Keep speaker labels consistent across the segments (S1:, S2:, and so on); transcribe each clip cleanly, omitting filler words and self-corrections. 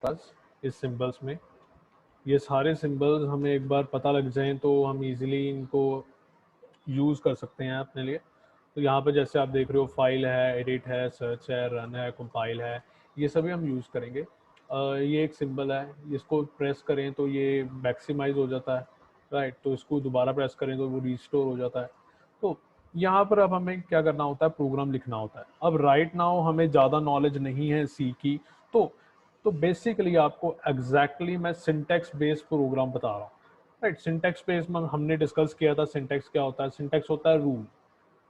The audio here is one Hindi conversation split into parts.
S1: पास इस सिंबल्स में। ये सारे सिंबल्स हमें एक बार पता लग जाएं तो हम इजीली इनको यूज़ कर सकते हैं अपने लिए। तो यहाँ पे जैसे आप देख रहे हो फाइल है, एडिट है, सर्च है, रन है, कंपाइल है, ये सभी हम यूज़ करेंगे। ये एक सिंबल है, इसको प्रेस करें तो ये मैक्सिमाइज हो जाता है, राइट। तो इसको दोबारा प्रेस करें तो वो रिस्टोर हो जाता है। तो यहाँ पर अब हमें क्या करना होता है, प्रोग्राम लिखना होता है। अब राइट नाउ हमें ज़्यादा नॉलेज नहीं है सी की, तो बेसिकली आपको एग्जैक्टली मैं सिंटेक्स बेस्ड प्रोग्राम बता रहा हूँ, राइट। सिंटेक्स बेस्ड में हमने डिस्कस किया था सिंटेक्स क्या होता है। सिंटेक्स होता है रूल,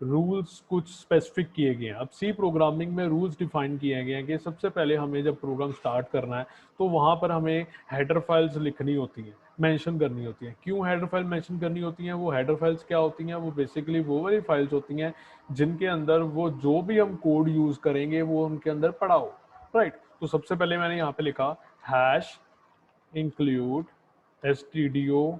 S1: रूल्स कुछ स्पेसिफिक किए गए हैं। अब सी प्रोग्रामिंग में रूल्स डिफाइन किए गए हैं कि सबसे पहले हमें जब प्रोग्राम स्टार्ट करना है तो वहाँ पर हमें हेडर फाइल्स लिखनी होती हैं, मेंशन करनी होती हैं। क्यों हेडर फाइल मेंशन करनी होती हैं? वो हेडर फाइल्स क्या होती हैं? वो बेसिकली वो वाली फाइल्स होती हैं जिनके अंदर वो जो भी हम कोड यूज़ करेंगे वो उनके अंदर पड़ा हो, राइट। तो सबसे पहले मैंने यहाँ पे लिखा हैश इंक्लूड stdio.h।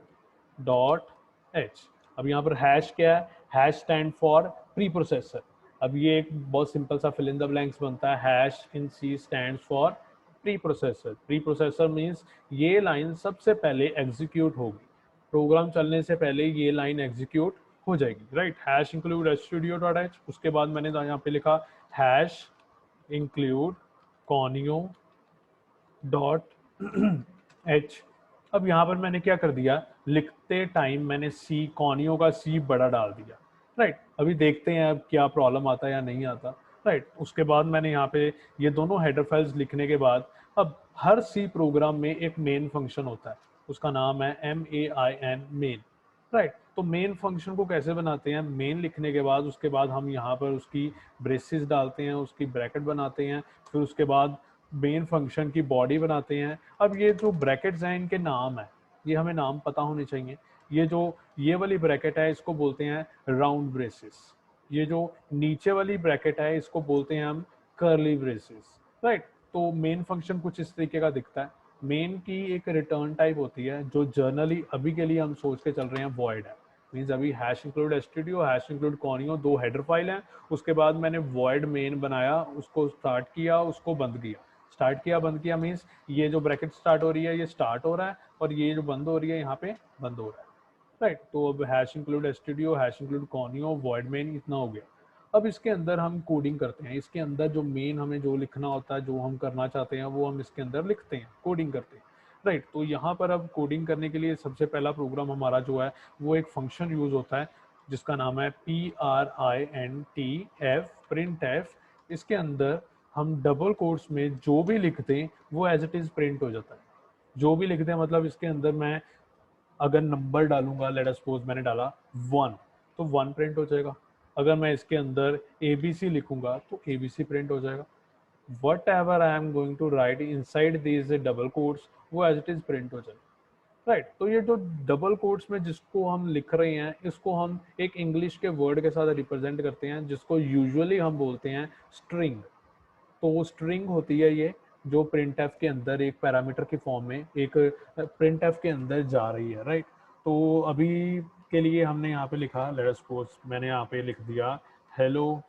S1: अब यहाँ पर हैश क्या है? Hash stand for pre processor. अब ये एक बहुत सिंपल सा फिल इन द ब्लैंक्स बनता है। Hash in C stand for preprocessor. Preprocessor means ये लाइन सबसे पहले एग्जीक्यूट होगी, प्रोग्राम चलने से पहले ये लाइन एग्जीक्यूट हो जाएगी, राइट। Hash include stdio.h। उसके बाद मैंने यहाँ पे लिखा hash include conio dot H. अब यहाँ पर मैंने क्या कर दिया, लिखते टाइम मैंने सी कॉनियों का सी बड़ा डाल दिया, राइट। अभी देखते हैं अब क्या प्रॉब्लम आता है या नहीं आता, राइट। उसके बाद मैंने यहाँ पे ये दोनों हेडर फाइल्स लिखने के बाद अब हर सी प्रोग्राम में एक मेन फंक्शन होता है, उसका नाम है main मेन, राइट। तो मेन फंक्शन को कैसे बनाते हैं? मेन लिखने के बाद उसके बाद हम यहाँ पर उसकी ब्रेसेस डालते हैं, उसकी ब्रैकेट बनाते हैं, फिर उसके बाद मेन फंक्शन की बॉडी बनाते हैं। अब ये जो ब्रैकेट्स हैं इनके नाम है, ये हमें नाम पता होने चाहिए। ये वाली ब्रैकेट है इसको बोलते हैं राउंड ब्रेसेस। ये जो नीचे वाली ब्रैकेट है इसको बोलते हैं हम कर्ली ब्रेसेस, राइट। तो मेन फंक्शन कुछ इस तरीके का दिखता है। मेन की एक रिटर्न टाइप होती है जो जर्नली अभी के लिए हम सोच के चल रहे हैं वॉइड है। मीन्स अभी hash include stdio, hash include conio दो हेडर फाइल हैं। उसके बाद मैंने वॉइड मेन बनाया, उसको स्टार्ट किया, उसको बंद किया। स्टार्ट किया बंद किया मीन्स ये जो ब्रैकेट स्टार्ट हो रही है ये स्टार्ट हो रहा है और ये जो बंद हो रही है यहाँ पे बंद हो रहा है, राइट। तो अब hash include stdio, hash include conio, void main इतना हो गया। अब इसके अंदर हम कोडिंग करते हैं। इसके अंदर जो मेन हमें जो लिखना होता है, जो हम करना चाहते हैं वो हम इसके अंदर लिखते हैं, कोडिंग करते हैं, राइट। तो यहाँ पर अब कोडिंग करने के लिए सबसे पहला प्रोग्राम हमारा जो है वो एक फंक्शन यूज होता है जिसका नाम है printf, प्रिंट एफ। इसके अंदर हम डबल कोट्स में जो भी लिखते हैं वो एज इट इज प्रिंट हो जाता है। जो भी लिखते हैं मतलब इसके अंदर मैं अगर नंबर डालूंगा, लेट अस सपोज मैंने डाला 1, तो 1 प्रिंट हो जाएगा। अगर मैं इसके अंदर ABC लिखूंगा तो ABC प्रिंट हो जाएगा। Whatever I am going to write inside these double quotes वो एज इट इज प्रिंट हो जाएगा, राइट। तो ये जो डबल कोट्स में जिसको हम लिख रहे हैं इसको हम एक इंग्लिश के वर्ड के साथ रिप्रेजेंट करते हैं जिसको यूजुअली हम बोलते हैं स्ट्रिंग। तो स्ट्रिंग होती है ये जो प्रिंट एफ के अंदर एक पैरामीटर की फॉर्म में एक प्रिंट एफ के अंदर जा रही है, राइट। तो अभी के लिए हमने यहाँ पे लिखा, लेट अस सपोज मैंने यहाँ पे लिख दिया हेलो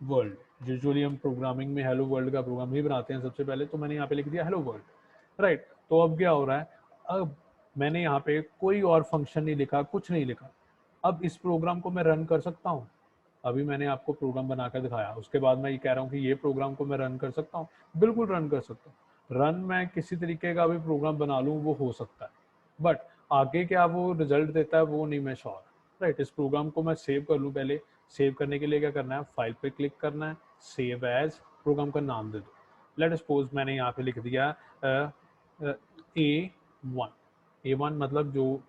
S1: वर्ल्ड। यूजुअली हम प्रोग्रामिंग में हेलो वर्ल्ड का प्रोग्राम ही बनाते हैं सबसे पहले, तो मैंने यहाँ पे लिख दिया हेलो वर्ल्ड, राइट। तो अब क्या हो रहा है, अब मैंने यहाँ पे कोई और फंक्शन नहीं लिखा, कुछ नहीं लिखा। अब इस प्रोग्राम को मैं रन कर सकता हूँ। अभी मैंने आपको प्रोग्राम बनाकर दिखाया, उसके बाद मैं ये कह रहा हूँ कि ये प्रोग्राम को मैं रन कर सकता हूँ, बिल्कुल रन कर सकता हूँ। रन मैं किसी तरीके का भी प्रोग्राम बना लूँ वो हो सकता है, बट आगे क्या वो रिजल्ट देता है वो नहीं मैं श्योर, राइट। इस प्रोग्राम को मैं सेव कर लूँ पहले। सेव करने के लिए क्या करना है, फाइल पे क्लिक करना है, सेव एज, प्रोग्राम का नाम दे दो। लेट सपोज मैंने यहाँ पे लिख दिया A1 मतलब जो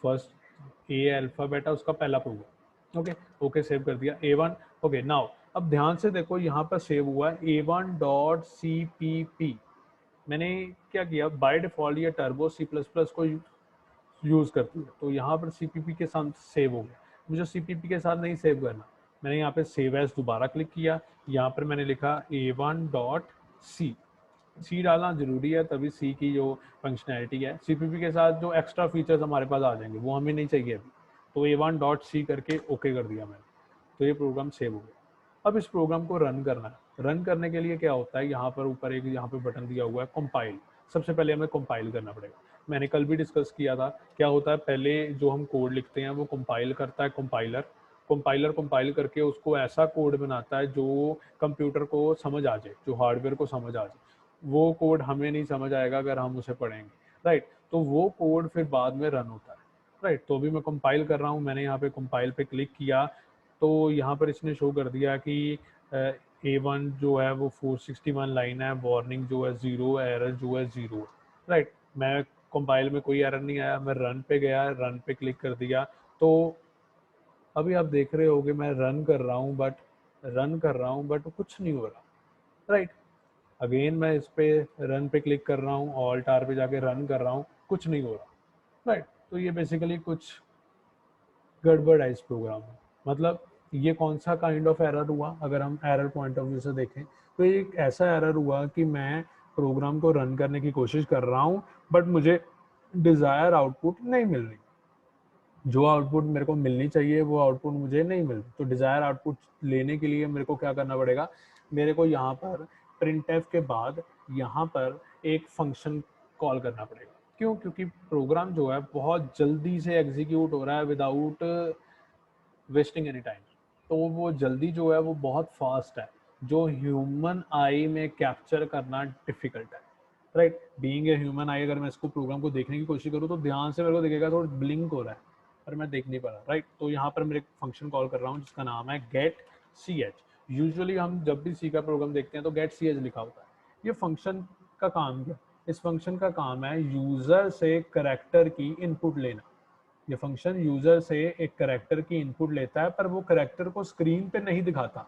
S1: फर्स्ट ए अल्फ़ाबेट है उसका पहला प्रोग्राम। ओके ओके, सेव कर दिया A1। ओके नाउ अब ध्यान से देखो यहाँ पर सेव हुआ है A1.cpp। मैंने क्या किया, बाय डिफॉल्ट ये टर्बो C++ को यूज़ करती है, तो यहाँ पर CPP के साथ सेव हो गया। मुझे CPP के साथ नहीं सेव करना, मैंने यहाँ पे सेव एज दोबारा क्लिक किया। यहाँ पर मैंने लिखा A1.c, सी डालना जरूरी है तभी सी की जो फंक्शनैलिटी है CPP के साथ जो एक्स्ट्रा फीचर्स हमारे पास आ जाएंगे वो हमें नहीं चाहिए अभी। तो A1.c करके ओके कर दिया मैंने, तो ये प्रोग्राम सेव हो गया। अब इस प्रोग्राम को रन करना है। रन करने के लिए क्या होता है, यहाँ पर ऊपर एक यहाँ पे बटन दिया हुआ है कंपाइल। सबसे पहले हमें कंपाइल करना पड़ेगा। मैंने कल भी डिस्कस किया था क्या होता है, पहले जो हम कोड लिखते हैं वो कंपाइल करता है कंपाइलर, कंपाइल करके उसको ऐसा कोड बनाता है जो कंप्यूटर को समझ आ जाए, जो हार्डवेयर को समझ आ जाए। वो कोड हमें नहीं समझ आएगा अगर हम उसे पढ़ेंगे, राइट। तो वो कोड फिर बाद में रन होता है, राइट। तो अभी मैं कंपाइल कर रहा हूँ, मैंने यहाँ पे कंपाइल पे क्लिक किया तो यहाँ पर इसने शो कर दिया कि A1 जो है वो 461 लाइन है, वार्निंग जो है 0, एरर जो है 0, राइट। मैं कंपाइल में कोई एरर नहीं आया, मैं रन पे गया, रन पे क्लिक कर दिया तो अभी आप देख रहे होगे मैं रन कर रहा हूँ बट कुछ नहीं हो रहा, राइट। अगेन मैं इस पे रन पे क्लिक कर रहा हूँ, ऑल्ट आर पे जाके रन कर रहा हूँ, कुछ नहीं हो रहा, राइट। तो ये बेसिकली कुछ गड़बड़ है इस प्रोग्राम में। मतलब ये कौन सा काइंड ऑफ एरर हुआ, अगर हम एरर पॉइंट ऑफ व्यू से देखें तो ये एक ऐसा एरर हुआ कि मैं प्रोग्राम को रन करने की कोशिश कर रहा हूँ बट मुझे डिज़ायर आउटपुट नहीं मिल रही, जो आउटपुट मेरे को मिलनी चाहिए वो आउटपुट मुझे नहीं मिल रही। तो डिज़ायर आउटपुट लेने के लिए मेरे को क्या करना पड़ेगा, मेरे को यहाँ पर printf के बाद यहाँ पर एक फंक्शन कॉल करना पड़ेगा। क्यों? क्योंकि प्रोग्राम जो है बहुत जल्दी से एग्जीक्यूट हो रहा है विदाउट वेस्टिंग एनी टाइम। तो वो जल्दी जो है वो बहुत फास्ट है, जो ह्यूमन आई में कैप्चर करना डिफिकल्ट है, राइट। बीइंग ए ह्यूमन आई अगर मैं इसको प्रोग्राम को देखने की कोशिश करूँ तो ध्यान से मेरे को दिखेगा थोड़ा ब्लिंक हो रहा है पर मैं देख नहीं पा रहा, राइट। तो यहाँ पर मैं एक फंक्शन कॉल कर रहा हूँ जिसका नाम है गेट सी एच। यूजुअली हम जब भी सी का प्रोग्राम देखते हैं तो गेट सी एच लिखा होता है। ये फंक्शन का काम क्या, इस फंक्शन का काम है यूजर से करेक्टर की इनपुट लेना। ये फंक्शन यूजर से एक करेक्टर की इनपुट लेता है पर वो करेक्टर को स्क्रीन पे नहीं दिखाता।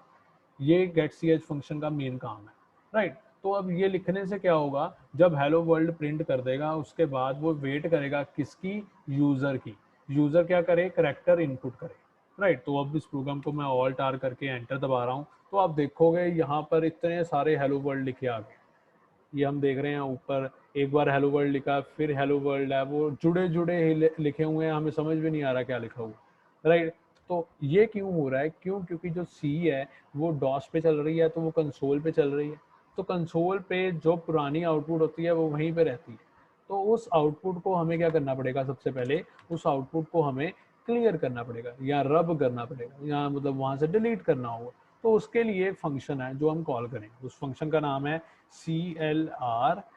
S1: ये गेट सी एच फंक्शन का मेन काम है, राइट। तो अब ये लिखने से क्या होगा, जब हेलो वर्ल्ड प्रिंट कर देगा उसके बाद वो वेट करेगा किसकी, यूजर की। यूजर क्या करे, करेक्टर इनपुट करे, राइट। तो अब इस प्रोग्राम को मैं ऑल्ट आर करके एंटर दबा रहा हूँ तो आप देखोगे यहाँ पर इतने सारे हेलो वर्ल्ड लिखे आ गए। ये हम देख रहे हैं ऊपर एक बार हेलो वर्ल्ड लिखा फिर हेलो वर्ल्ड है, वो जुड़े जुड़े ही लिखे हुए हैं, हमें समझ भी नहीं आ रहा क्या लिखा हुआ, राइट। तो ये क्यों हो रहा है, क्यों? क्योंकि जो सी है वो डॉस पे चल रही है तो वो कंसोल पे चल रही है। तो कंसोल पे जो पुरानी आउटपुट होती है वो वहीं पे रहती है। तो उस आउटपुट को हमें क्या करना पड़ेगा, सबसे पहले उस आउटपुट को हमें क्लियर करना पड़ेगा या रब करना पड़ेगा या मतलब वहां से डिलीट करना होगा। तो उसके लिए एक फंक्शन है जो हम कॉल करेंगे, उस फंक्शन का नाम है CLRSCR।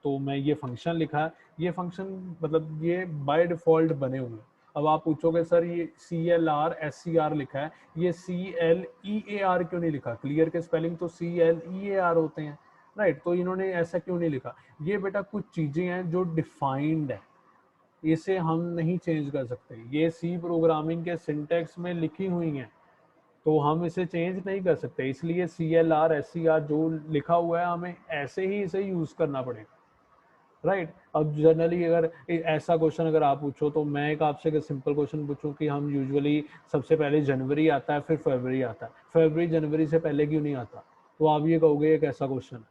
S1: तो मैं ये फंक्शन लिखा, ये फंक्शन मतलब ये बाय डिफॉल्ट बने हुए हैं। अब आप पूछोगे सर ये CLRSCR लिखा है, ये CLEAR क्यों नहीं लिखा? क्लियर के स्पेलिंग तो CLEAR होते हैं, राइट। तो इन्होंने ऐसा क्यों नहीं लिखा? ये बेटा कुछ चीजें हैं जो डिफाइंड है, इसे हम नहीं चेंज कर सकते। ये सी प्रोग्रामिंग के सिंटेक्स में लिखी हुई हैं तो हम इसे चेंज नहीं कर सकते, इसलिए CLRSCR जो लिखा हुआ है हमें ऐसे ही इसे यूज करना पड़ेगा, राइट। अब जनरली अगर ऐसा क्वेश्चन अगर आप पूछो तो मैं एक आपसे अगर सिंपल क्वेश्चन पूछूं कि हम यूजुअली सबसे पहले जनवरी आता है फिर फरवरी आता है, फरवरी जनवरी से पहले क्यों नहीं आता? तो आप ये कहोगे एक ऐसा क्वेश्चन है,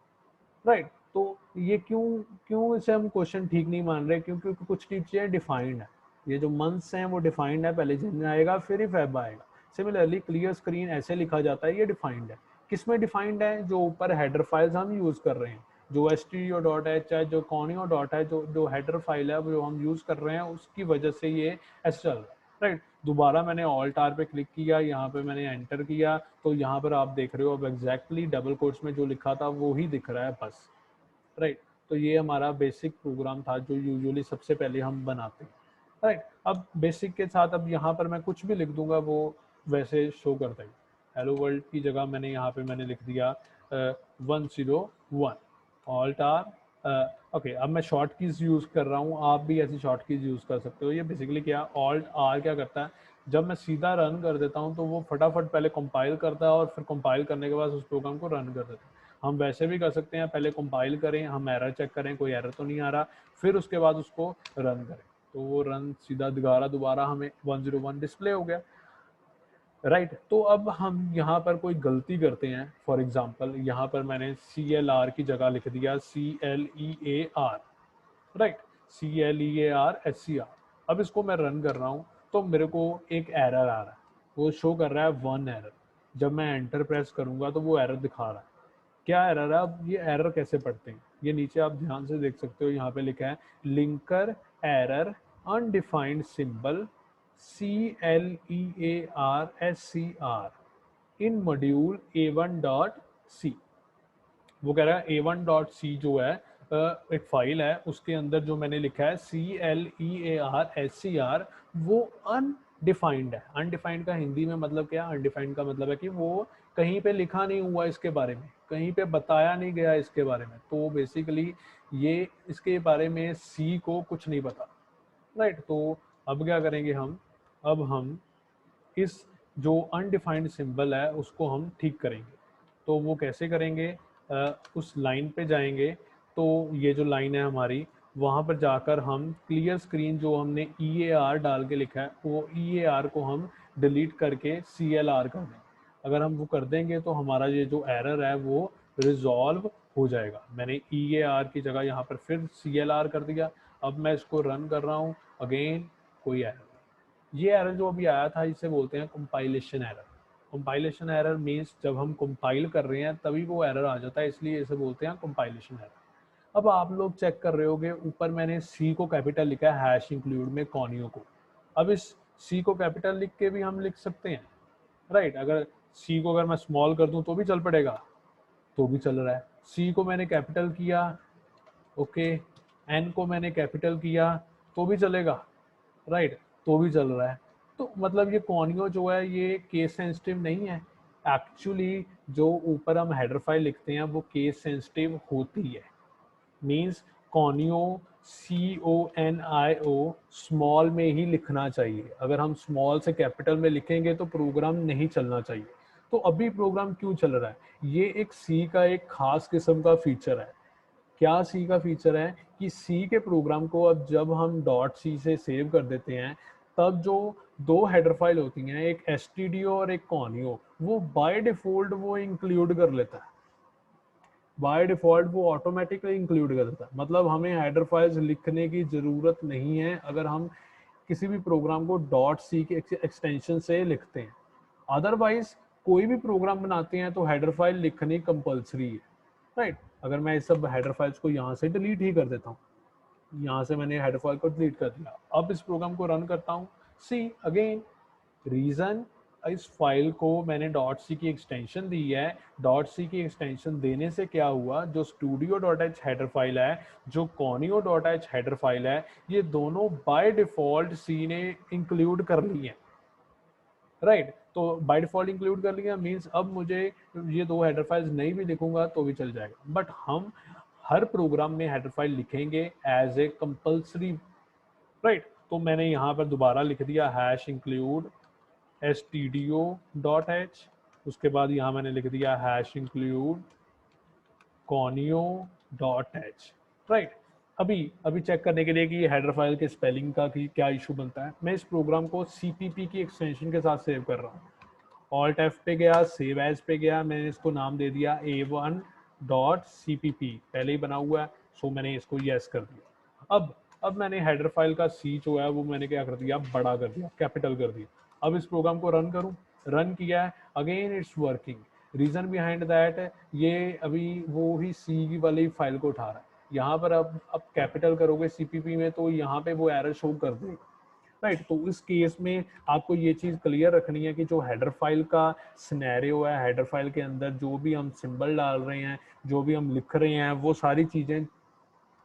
S1: राइट। तो ये क्यों क्यों इसे हम क्वेश्चन ठीक नहीं मान रहे? क्योंकि कुछ चीजें डिफाइंड है, ये जो मंथ्स हैं वो डिफाइंड है, पहले जन आएगा फिर ही फेब आएगा। सिमिलरली क्लियर स्क्रीन ऐसे लिखा जाता है, ये डिफाइंड है। किसमें डिफाइंड है? जो ऊपर हेडर फाइल्स हम यूज कर रहे हैं, जो stdio.h है, जो conio डॉट है, जो जो हेडर फाइल है जो हम यूज कर रहे हैं उसकी वजह से ये ऐसे चल रहा है, राइट। दोबारा मैंने ऑल्ट आर पे क्लिक किया, यहाँ पे मैंने एंटर किया तो यहाँ पर आप देख रहे हो अब एग्जैक्टली डबल कोट्स में जो लिखा था वो ही दिख रहा है बस, राइट। तो ये हमारा बेसिक प्रोग्राम था जो यूजुअली सबसे पहले हम बनाते हैं, राइट। अब बेसिक के साथ अब यहाँ पर मैं कुछ भी लिख दूंगा वो वैसे शो कर देगा। हेलो वर्ल्ड की जगह मैंने यहाँ पे मैंने लिख दिया 101 ऑल्ट आर। ओके, अब मैं शॉर्ट कीज यूज़ कर रहा हूँ, आप भी ऐसी शॉर्ट कीज यूज़ कर सकते हो। ये बेसिकली क्या, ऑल्ट आर क्या करता है, जब मैं सीधा रन कर देता हूँ तो वो फटाफट पहले कंपाइल करता है और फिर कंपाइल करने के बाद उस प्रोग्राम को रन कर देता है। हम वैसे भी कर सकते हैं, पहले कंपाइल करें, हम एरर चेक करें कोई एरर तो नहीं आ रहा, फिर उसके बाद उसको रन करें तो वो रन सीधा दोबारा हमें 101 डिस्प्ले हो गया, राइट। तो अब हम यहाँ पर कोई गलती करते हैं, फॉर एग्जांपल यहाँ पर मैंने CLR की जगह लिख दिया CLEAR, राइट, CLEARSCR। अब इसको मैं रन कर रहा हूँ तो मेरे को एक एरर आ रहा है, वो शो कर रहा है 1 एरर। जब मैं एंटर प्रेस करूंगा तो वो एरर दिखा रहा है। क्या एरर है? अब ये एरर कैसे पढ़ते हैं, ये नीचे आप ध्यान से देख सकते हो, यहाँ पे लिखा है linker error undefined symbol CLEARSCR इन मॉड्यूल A1.C। वो कह रहा है A1.C जो है एक फाइल है, उसके अंदर जो मैंने लिखा है CLEARSCR वो अनडिफाइंड है। अनडिफाइंड का हिंदी में मतलब क्या है? अनडिफाइंड का मतलब है कि वो कहीं पे लिखा नहीं हुआ इसके बारे में, कहीं पे बताया नहीं गया इसके बारे में। तो बेसिकली ये इसके बारे में सी को कुछ नहीं पता, राइट। तो अब क्या करेंगे हम, अब हम इस जो अनडिफाइंड सिंबल है उसको हम ठीक करेंगे। तो वो कैसे करेंगे? उस लाइन पे जाएंगे, तो ये जो लाइन है हमारी, वहाँ पर जाकर हम क्लियर स्क्रीन जो हमने EAR डाल के लिखा है, वो EAR को हम डिलीट करके CLR कर देंगे। अगर हम वो कर देंगे तो हमारा ये जो एरर है वो रिजॉल्व हो जाएगा। मैंने EAR की जगह यहाँ पर फिर CLR कर दिया। अब मैं इसको रन कर रहा हूँ, अगेन कोई एरर। ये एरर जो अभी आया था इसे बोलते हैं compilation error. Compilation error means जब हम कंपाइल कर रहे हैं तभी वो एरर आ जाता है, इसलिए इसे बोलते हैं कंपाइलेशन एरर। अब आप लोग चेक कर रहे होगे, ऊपर मैंने सी को कैपिटल लिखा है हैश इंक्लूड में कॉनियो को। अब इस सी को कैपिटल लिख के भी हम लिख सकते हैं, राइट। अगर सी को अगर मैं स्मॉल कर दूं तो भी चल पड़ेगा, तो भी चल रहा है। सी को मैंने कैपिटल किया, ओके, एन को मैंने कैपिटल किया तो भी चलेगा, राइट, तो भी चल रहा है। तो मतलब ये कॉनियो जो है ये केस सेंसिटिव नहीं है। एक्चुअली जो ऊपर हम हेडर फाइल लिखते हैं वो केस सेंसिटिव होती है। मीन्स कॉनियो CONIO स्मॉल में ही लिखना चाहिए। अगर हम स्मॉल से कैपिटल में लिखेंगे तो प्रोग्राम नहीं चलना चाहिए। तो अभी प्रोग्राम क्यों चल रहा है? ये एक सी का एक खास किस्म का फीचर है। क्या सी का फीचर है कि सी के प्रोग्राम को अब जब हम .c से सेव कर देते हैं, तब जो दो हेडर फाइल होती हैं, एक stdio और एक conio, वो बाय डिफॉल्ट वो इंक्लूड कर लेता है। बाय डिफॉल्ट वो ऑटोमेटिकली इंक्लूड कर देता है। मतलब हमें हेडर फाइल्स लिखने की जरूरत नहीं है अगर हम किसी भी प्रोग्राम को .c के एक्सटेंशन से लिखते हैं। अदरवाइज कोई भी प्रोग्राम बनाते हैं तो हेडर फाइल लिखनी कंपलसरी है, राइट। अगर मैं इस सब हेडर फाइल्स को यहाँ से डिलीट ही कर देता हूँ, यहाँ से मैंने हेडर फाइल को डिलीट कर दिया, अब इस प्रोग्राम को रन करता हूँ, सी अगेन रीजन, इस फाइल को मैंने .c की एक्सटेंशन दी है। .c की एक्सटेंशन देने से क्या हुआ, जो studio.h हेडर फाइल है, जो conio.h हेडर फाइल है, ये दोनों बाय डिफॉल्ट सी ने इंक्लूड कर ली है, राइट। तो बाय डिफॉल्ट इंक्लूड कर लिया मींस अब मुझे ये दो हेडर फाइल्स नहीं भी लिखूंगा तो भी चल जाएगा। बट हम हर प्रोग्राम में हेडर फाइल लिखेंगे एज ए कंपल्सरी, राइट। तो मैंने यहाँ पर दोबारा लिख दिया हैश इंक्लूड stdio.h, उसके बाद यहाँ मैंने लिख दिया हैश इंक्लूड conio.h, राइट। अभी अभी चेक करने के लिए कि हेडर फाइल के स्पेलिंग का कि क्या इशू बनता है, मैं इस प्रोग्राम को CPP की एक्सटेंशन के साथ सेव कर रहा हूँ। ऑल्ट F पे गया, सेव एज पे गया, मैंने इसको नाम दे दिया A1.cpp, पहले ही बना हुआ है, सो मैंने इसको यस कर दिया। अब मैंने हेडर फाइल का सी जो है वो मैंने क्या कर दिया, बड़ा कर दिया, कैपिटल कर दिया। अब इस प्रोग्राम को रन करूं, रन किया है, again it's working. Reason behind that, ये अभी वो ही सी वाली फाइल को उठा रहा है। यहाँ पर अब कैपिटल करोगे CPP में तो यहाँ पे वो एरर शो कर देगा, राइट। तो इस केस में आपको ये चीज क्लियर रखनी है कि जो हेडर फाइल का सिनेरियो है, हेडर फाइल के अंदर जो भी हम सिंबल डाल रहे हैं, जो भी हम लिख रहे हैं, वो सारी चीजें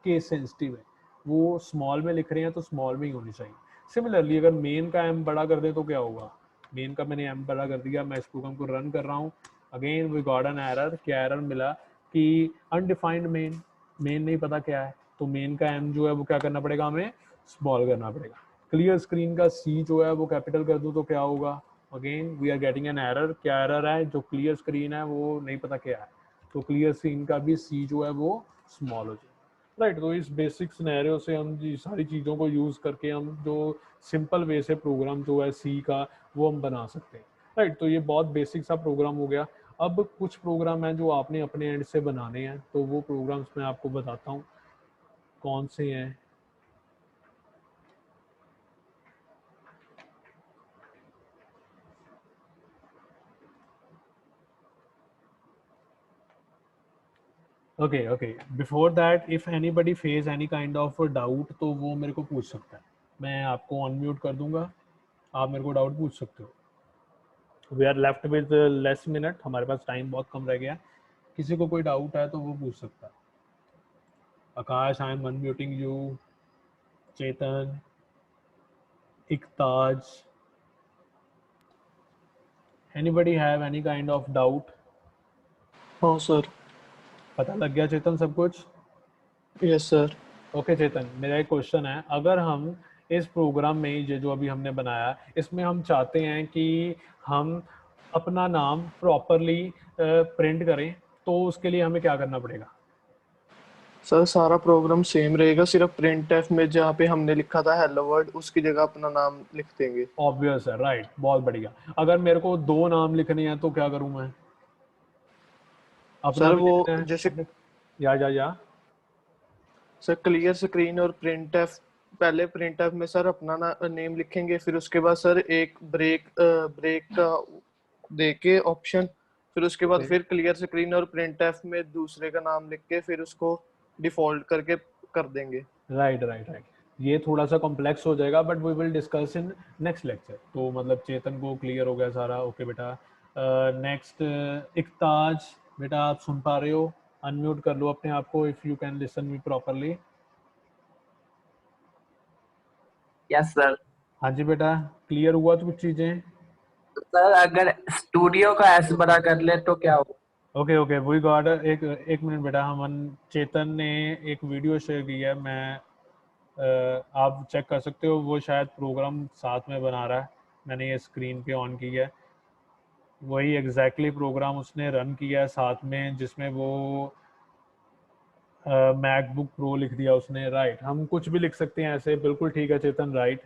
S1: केस सेंसिटिव है। वो स्मॉल में लिख रहे हैं तो स्मॉल में ही होनी चाहिए। सिमिलरली अगर मेन का एम बड़ा कर दे तो क्या होगा, मेन का मैंने एम बड़ा कर दिया, मैं इस प्रोग्राम को रन कर रहा हूँ, again we got an error. क्या एरर मिला कि अनडिफाइंड मेन, मेन नहीं पता क्या है, तो मेन का एम जो है वो क्या करना पड़ेगा, हमें स्मॉल करना पड़ेगा। क्लियर स्क्रीन का सी जो है वो कैपिटल कर दूं तो क्या होगा, again we are getting an error. क्या एरर है, जो क्लियर स्क्रीन है वो नहीं पता क्या है, तो क्लियर स्क्रीन का भी सी जो है वो स्मॉल हो जाए, राइट। तो इस बेसिक सिनेरियो से हम ये सारी चीज़ों को यूज़ करके हम जो सिंपल वे से प्रोग्राम जो है सी का वो हम बना सकते हैं, राइट। तो ये बहुत बेसिक सा प्रोग्राम हो गया। अब कुछ प्रोग्राम हैं जो आपने अपने एंड से बनाने हैं, तो वो प्रोग्राम्स मैं आपको बताता हूँ कौन से हैं। Okay okay, before that if anybody face any kind of doubt तो वो मेरे को पूछ सकता है, मैं आपको अनम्यूट कर दूंगा, आप मेरे को डाउट पूछ सकते हो। We are left with less minute, हमारे पास टाइम बहुत कम रह गया, किसी को कोई डाउट है तो वो पूछ सकता है। Akash, I am unmuting you, Chetan, Iktaj, anybody have any kind of doubt?
S2: हाँ सर।
S1: पता लग गया चेतन सब कुछ?
S2: Yes sir.
S1: ओके चेतन, मेरा एक क्वेश्चन है, अगर हम इस प्रोग्राम में ये जो अभी हमने बनाया इसमें हम चाहते हैं कि हम अपना नाम प्रॉपरली प्रिंट करें, तो उसके लिए हमें क्या करना पड़ेगा?
S2: सर सारा प्रोग्राम सेम रहेगा, सिर्फ प्रिंट एफ में जहाँ पे हमने लिखा था हेलो वर्ल्ड उसकी जगह अपना नाम लिख देंगे।
S1: ऑब्वियस है, राइट, बहुत बढ़िया। अगर मेरे को दो नाम लिखने हैं तो क्या करूं मैं? अपना
S2: सर
S1: भी
S2: वो
S1: लिखना है
S2: जैसे
S1: अपने? या
S2: सर क्लियर स्क्रीन और प्रिंट एफ, पहले प्रिंट एफ में सर अपना नेम लिखेंगे, फिर उसके बाद सर एक ब्रेक का दे के ऑप्शन, फिर उसके बाद
S1: ओके,
S2: फिर क्लियर स्क्रीन और प्रिंट एफ में दूसरे का नाम लिख के फिर उसको डिफॉल्ट करके कर देंगे।
S1: राइट राइट राइट, ये थोड़ा सा कॉम्प्लेक्स हो जाएगा but we will discuss in next lecture. तो मतलब चेतन को क्लियर हो गया सारा, ओके बेटा। नेक्स्ट, इकताज बेटा, आप सुन पा रहे हो? अनम्यूट कर लो अपने आप को if you can listen me properly.
S3: Yes sir.
S1: हाँ जी बेटा, क्लियर हुआ तो कुछ चीजें?
S3: सर अगर स्टूडियो का एस बड़ा कर ले तो क्या हो?
S1: ओके ओके, वी गॉट, एक मिनट बेटा, हम चेतन ने एक वीडियो शेयर किया है, मैं आप चेक कर सकते हो, वो शायद प्रोग्राम साथ में बना रहा है, मैंने ये स्क्रीन पे ऑन किया है, वही एग्जैक्टली प्रोग्राम उसने रन किया है साथ में, जिसमें वो मैकबुक प्रो लिख दिया उसने, राइट। हम कुछ भी लिख सकते हैं ऐसे, बिल्कुल ठीक है चेतन, राइट।